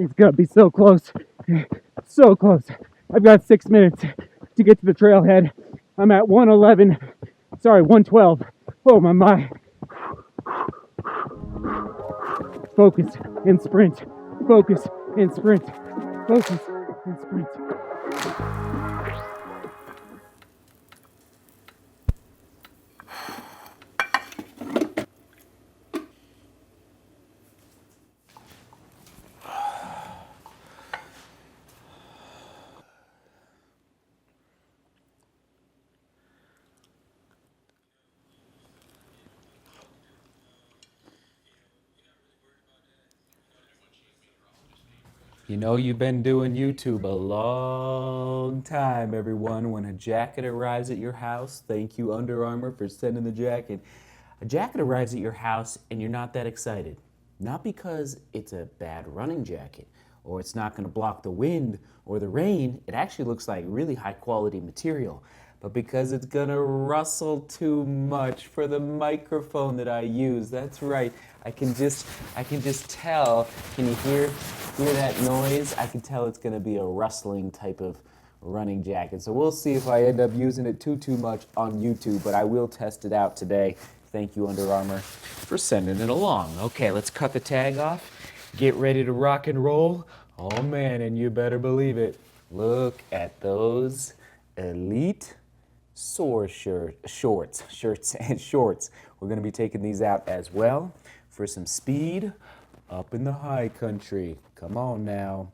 It's gonna be so close. So close. I've got 6 minutes to get to the trailhead. I'm at 111. Sorry, 112. Oh my. Focus and sprint. Focus and sprint. Focus and sprint. You know, you've been doing YouTube a long time, everyone. When a jacket arrives at your house, thank you, Under Armour, for sending the jacket. A jacket arrives at your house and you're not that excited. Not because it's a bad running jacket or it's not going to block the wind or the rain. It actually looks like really high quality material. But because it's going to rustle too much for the microphone that I use. That's right. I can just tell. Can you hear that noise? I can tell it's going to be a rustling type of running jacket. So we'll see if I end up using it too much on YouTube, but I will test it out today. Thank you, Under Armour, for sending it along. Okay, let's cut the tag off. Get ready to rock and roll. Oh man, and you better believe it. Look at those elite Soar shirts and shorts. We're going to be taking these out as well for some speed up in the high country. Come on now.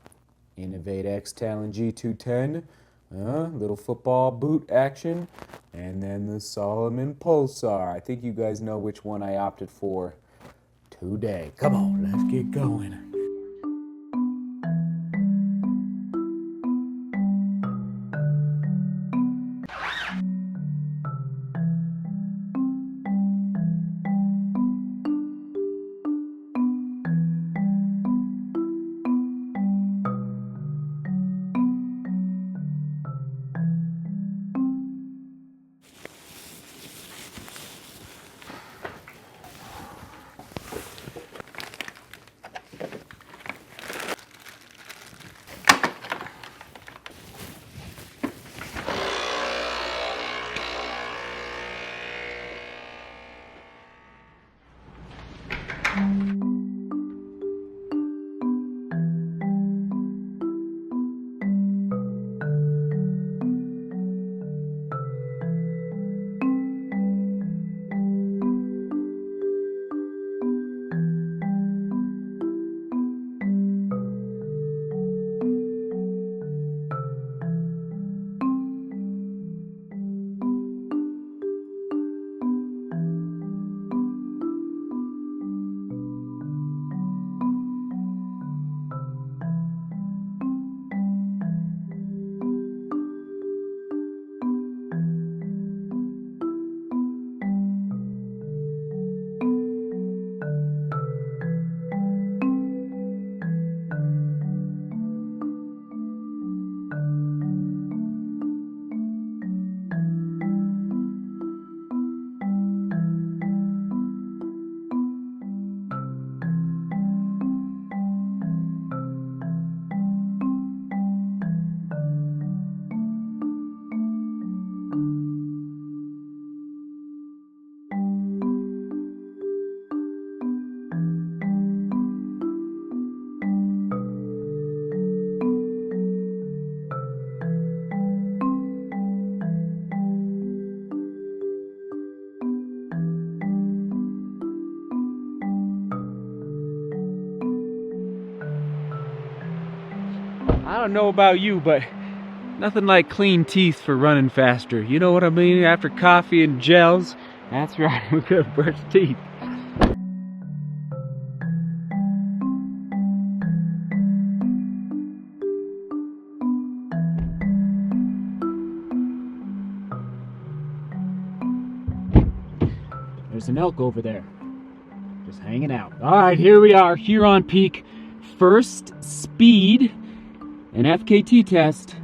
Innovate X Talon G210. Little football boot action. And then the Salomon PULSAR. I think you guys know which one I opted for today. Come on, let's get going. I don't know about you, but nothing like clean teeth for running faster. You know what I mean? After coffee and gels, that's right, we're gonna brush teeth. There's an elk over there, just hanging out. All right, here we are, Huron Peak. First speed and FKT test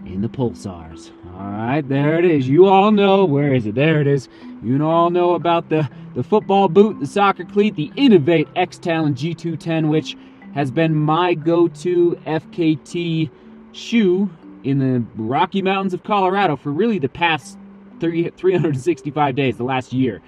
in the PULSARs. All right, there it is. You all know, where is it? There it is. You all know about the football boot, the soccer cleat, the Innovate X Talon G210, which has been my go-to FKT shoe in the Rocky Mountains of Colorado for really the past 365 days, the last year.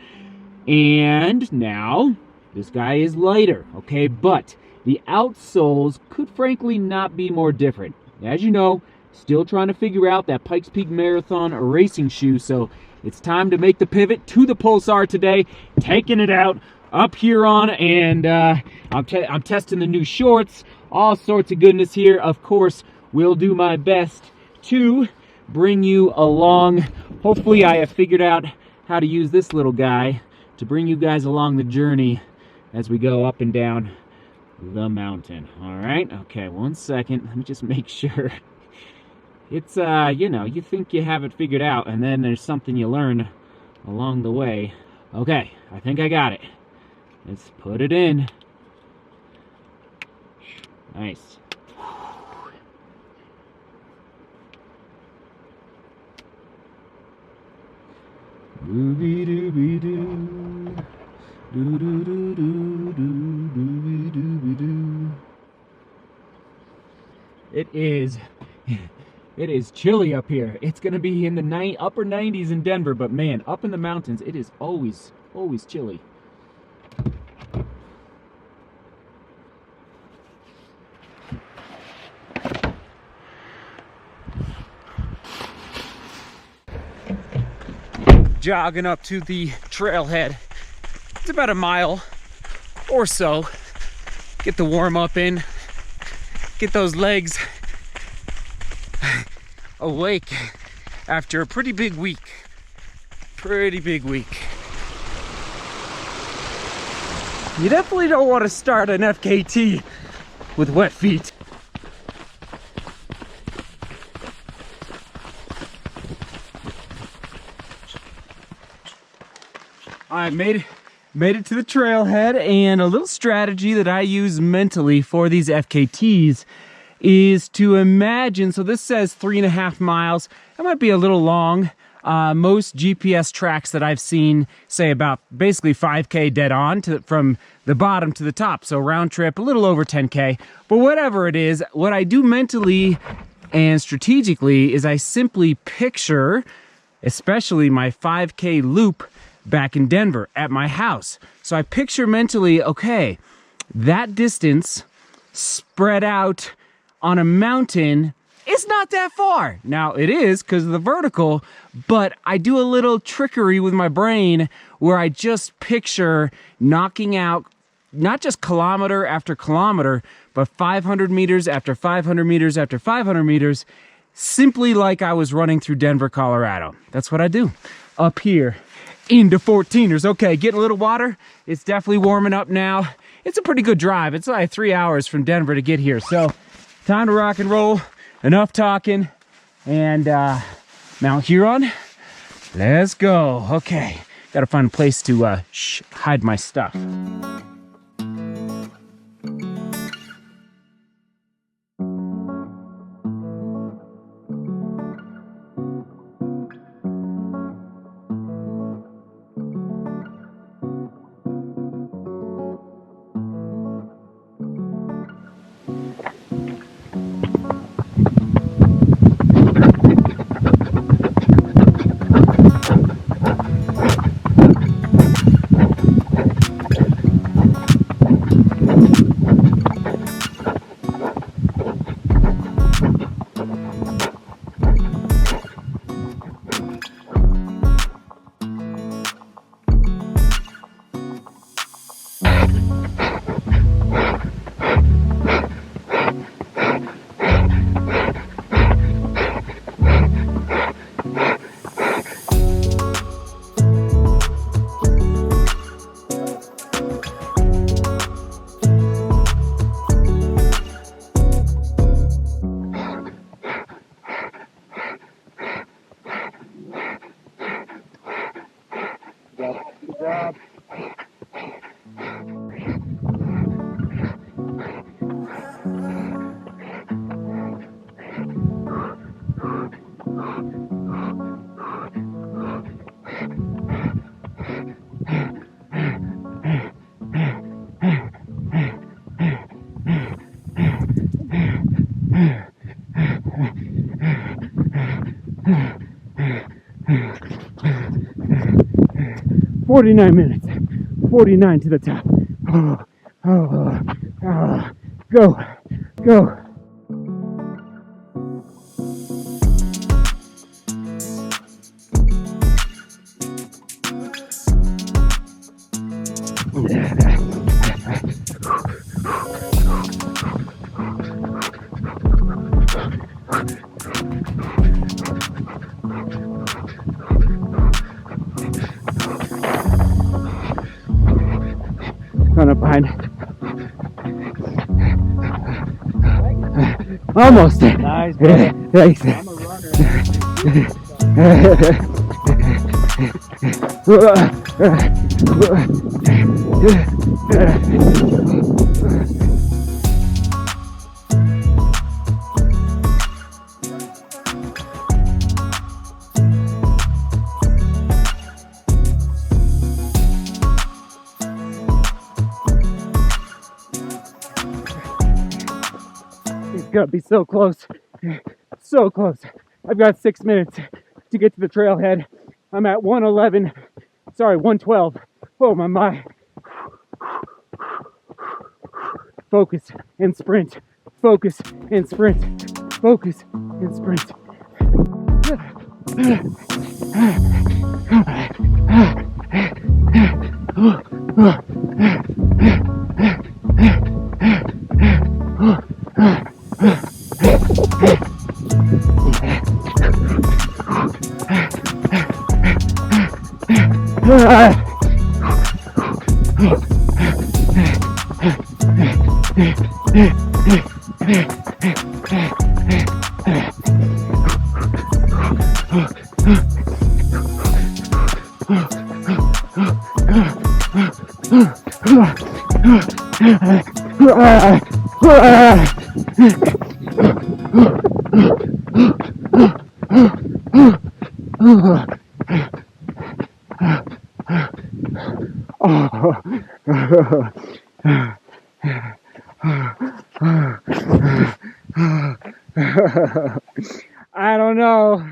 And now, this guy is lighter, okay? But the outsoles could frankly not be more different. As you know, still trying to figure out that Pikes Peak Marathon racing shoe, so it's time to make the pivot to the PULSAR today, taking it out up Huron, and I'm testing the new shorts, all sorts of goodness here. Of course, we'll do my best to bring you along. Hopefully I have figured out how to use this little guy to bring you guys along the journey as we go up and down the mountain. All right, okay, 1 second. Let me just make sure. It's, you know, you think you have it figured out, and then there's something you learn along the way. Okay, I think I got it. Let's put it in. Nice. Doobie doobie doo. Doo doo doo doo doo doobie doobie doo. It is chilly up here. It's gonna be in the upper 90s in Denver, but man, up in the mountains, it is always chilly. Jogging up to the trailhead. It's about a mile or so. Get the warm up in, get those legs awake after a pretty big week. You definitely don't want to start an FKT with wet feet. I made it to the trailhead, and a little strategy that I use mentally for these FKTs is to imagine, so this says 3.5 miles. That might be a little long. Most GPS tracks that I've seen say about basically 5K dead on from the bottom to the top. So round trip, a little over 10K. But whatever it is, what I do mentally and strategically is I simply picture, especially my 5K loop back in Denver at my house. So I picture mentally, okay, that distance spread out on a mountain, it's not that far. Now it is because of the vertical, but I do a little trickery with my brain where I just picture knocking out not just kilometer after kilometer, but 500 meters after 500 meters after 500 meters, simply like I was running through Denver, Colorado. That's what I do up here into 14ers. Okay, getting a little water. It's definitely warming up now. It's a pretty good drive. It's like 3 hours from Denver to get here. So time to rock and roll. Enough talking. And Mount Huron, let's go. Okay, gotta find a place to hide my stuff. 49 minutes. 49 to the top. Go. Go. Run up behind. Almost. Nice, brother. Thanks. I'm a runner. It's gotta be so close. So close. I've got 6 minutes to get to the trailhead. I'm at 111. Sorry, 112. Oh my. Focus and sprint. Focus and sprint. Focus and sprint. I don't know.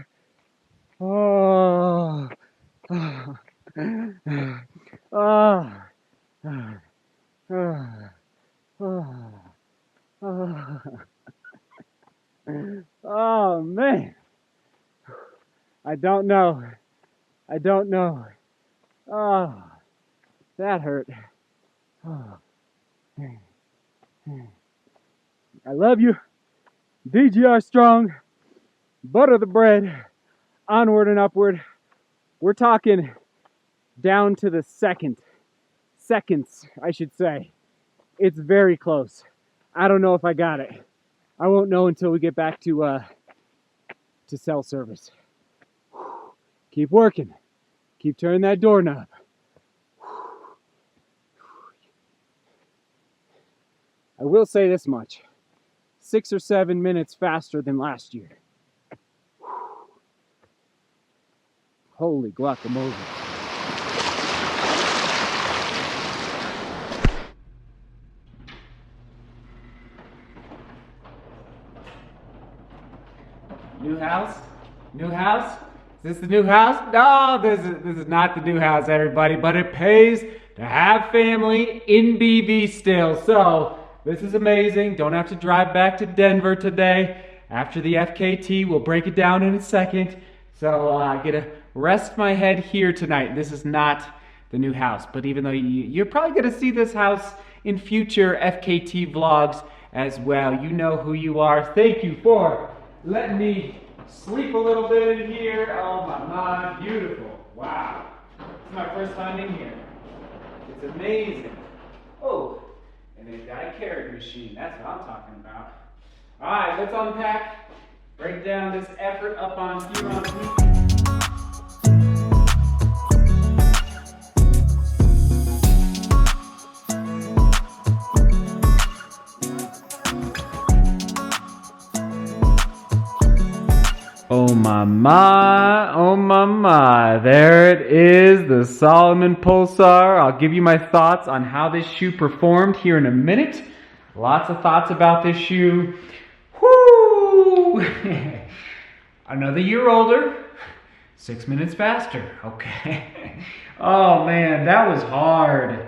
Oh man. I don't know. Oh, that hurt. Oh. I love you. DGR strong. Butter the bread. Onward and upward. We're talking down to the seconds, I should say. It's very close. I don't know if I got it. I won't know until we get back to cell service. Keep working. Keep turning that doorknob. I will say this much. 6 or 7 minutes faster than last year. Holy guacamole. New house? New house? Is this the new house? No, this is not the new house, everybody, but it pays to have family in BV still. So, this is amazing. Don't have to drive back to Denver today. After the FKT, we'll break it down in a second. So, I get to rest my head here tonight. This is not the new house, but even though you're probably going to see this house in future FKT vlogs as well. You know who you are. Thank you for letting me sleep a little bit in here. Oh my, beautiful. Wow. It's my first time in here. It's amazing. Oh, and they've got a carrot machine. That's what I'm talking about. All right, let's unpack, break down this effort up on Huron Peak. Oh my, there it is, the Salomon PULSAR. I'll give you my thoughts on how this shoe performed here in a minute. Lots of thoughts about this shoe. Whoo! Another year older, 6 minutes faster. Okay. Oh man, that was hard.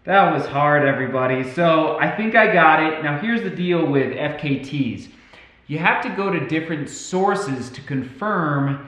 That was hard, everybody. So I think I got it. Now here's the deal with FKTs. You have to go to different sources to confirm.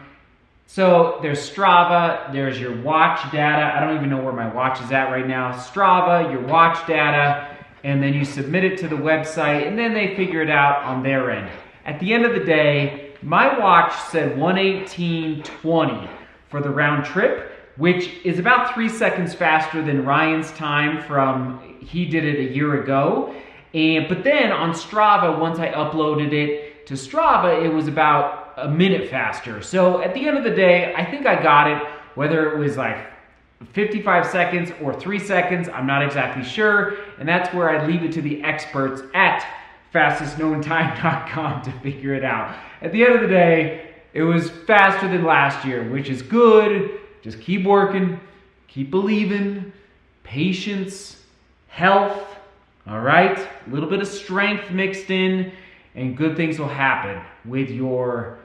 So there's Strava, there's your watch data. I don't even know where my watch is at right now. Strava, your watch data, and then you submit it to the website, and then they figure it out on their end. At the end of the day, my watch said 1:18:20 for the round trip, which is about 3 seconds faster than Ryan's time he did it a year ago. But then on Strava, once I uploaded it to Strava, it was about a minute faster. So at the end of the day, I think I got it. Whether it was like 55 seconds or 3 seconds, I'm not exactly sure. And that's where I leave it to the experts at fastestknowntime.com to figure it out. At the end of the day, it was faster than last year, which is good. Just keep working, keep believing, patience, health, all right? A little bit of strength mixed in, and good things will happen with your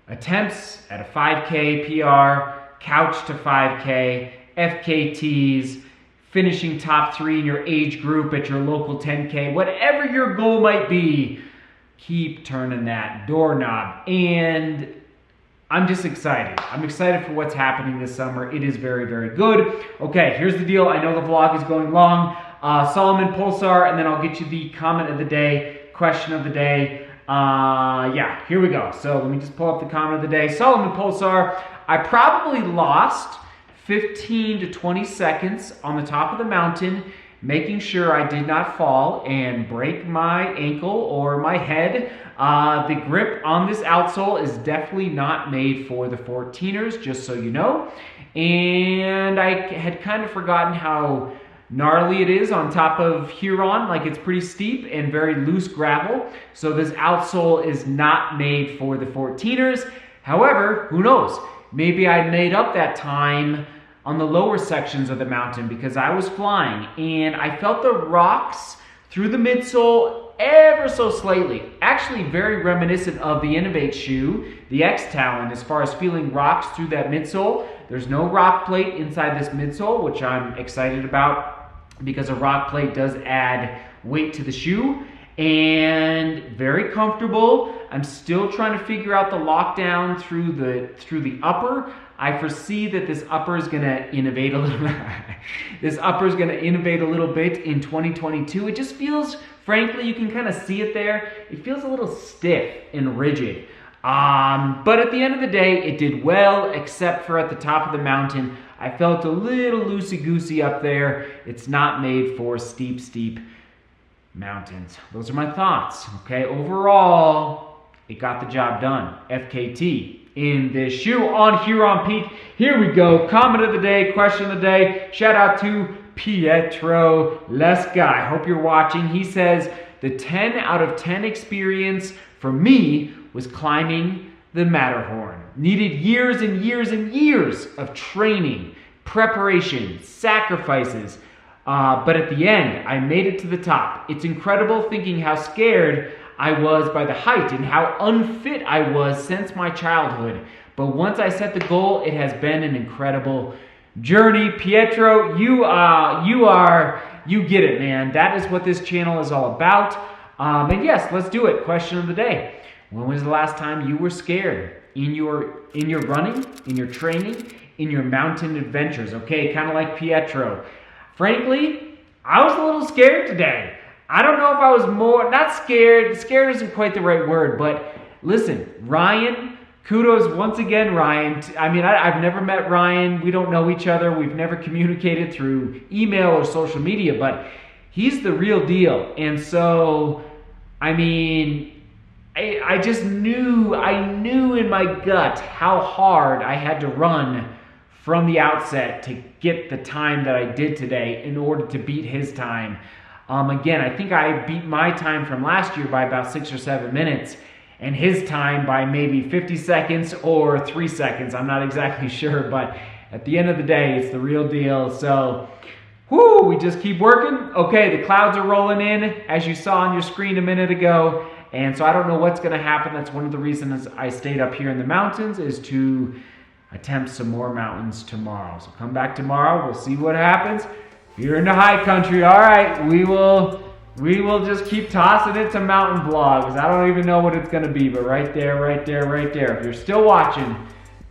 attempts at a 5K PR, couch to 5K, FKTs, finishing top 3 in your age group at your local 10K, whatever your goal might be, keep turning that doorknob. And I'm just excited. I'm excited for what's happening this summer. It is very, very good. Okay, here's the deal. I know the vlog is going long. Salomon, PULSAR, and then I'll get you the comment of the day, question of the day. Yeah, here we go. So let me just pull up the comment of the day. Salomon, PULSAR, I probably lost 15 to 20 seconds on the top of the mountain, making sure I did not fall and break my ankle or my head. The grip on this outsole is definitely not made for the 14ers, just so you know. And I had kind of forgotten how gnarly it is on top of Huron. Like, it's pretty steep and very loose gravel. So this outsole is not made for the 14ers. However, who knows? Maybe I made up that time on the lower sections of the mountain because I was flying and I felt the rocks through the midsole ever so slightly. Actually very reminiscent of the Innovate shoe, the X-Talon, as far as feeling rocks through that midsole. There's no rock plate inside this midsole, which I'm excited about because a rock plate does add weight to the shoe. And very comfortable. I'm still trying to figure out the lockdown through the upper. I foresee that this upper is going to innovate a little bit. This upper is going to innovate a little bit in 2022. It just feels, frankly, you can kind of see it there. It feels a little stiff and rigid. But at the end of the day, it did well, except for at the top of the mountain. I felt a little loosey-goosey up there. It's not made for steep mountains. Those are my thoughts. Okay, overall, it got the job done. FKT in this shoe on Huron Peak. Here we go. Comment of the day, question of the day. Shout out to Pietro Leska. I hope you're watching. He says, the 10 out of 10 experience for me was climbing the Matterhorn. Needed years and years and years of training, preparation, sacrifices. But at the end, I made it to the top. It's incredible thinking how scared I was by the height and how unfit I was since my childhood. But once I set the goal, it has been an incredible journey. Pietro, you get it, man. That is what this channel is all about. And yes, let's do it. Question of the day. When was the last time you were scared in your running, in your training, in your mountain adventures? Okay, kind of like Pietro. Frankly, I was a little scared today. I don't know if I was more, not scared. Scared isn't quite the right word, but listen, Ryan, kudos once again, Ryan. I mean, I've never met Ryan. We don't know each other. We've never communicated through email or social media, but he's the real deal. And so, I mean, I just knew in my gut how hard I had to run from the outset to get the time that I did today in order to beat his time. Again, I think I beat my time from last year by about 6 or 7 minutes, and his time by maybe 50 seconds or 3 seconds. I'm not exactly sure, but at the end of the day, it's the real deal. So, we just keep working. Okay, the clouds are rolling in, as you saw on your screen a minute ago, and so I don't know what's going to happen. That's one of the reasons I stayed up here in the mountains, is to attempt some more mountains tomorrow. So come back tomorrow. We'll see what happens. You're in the high country. All right, we will just keep tossing it to mountain vlogs. I don't even know what it's going to be, but right there, right there, right there. If you're still watching,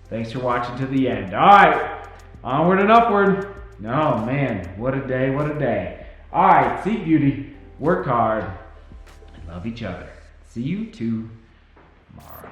thanks for watching to the end. All right, onward and upward. Oh, man, what a day, what a day. All right, seek beauty, work hard, and love each other. See you tomorrow.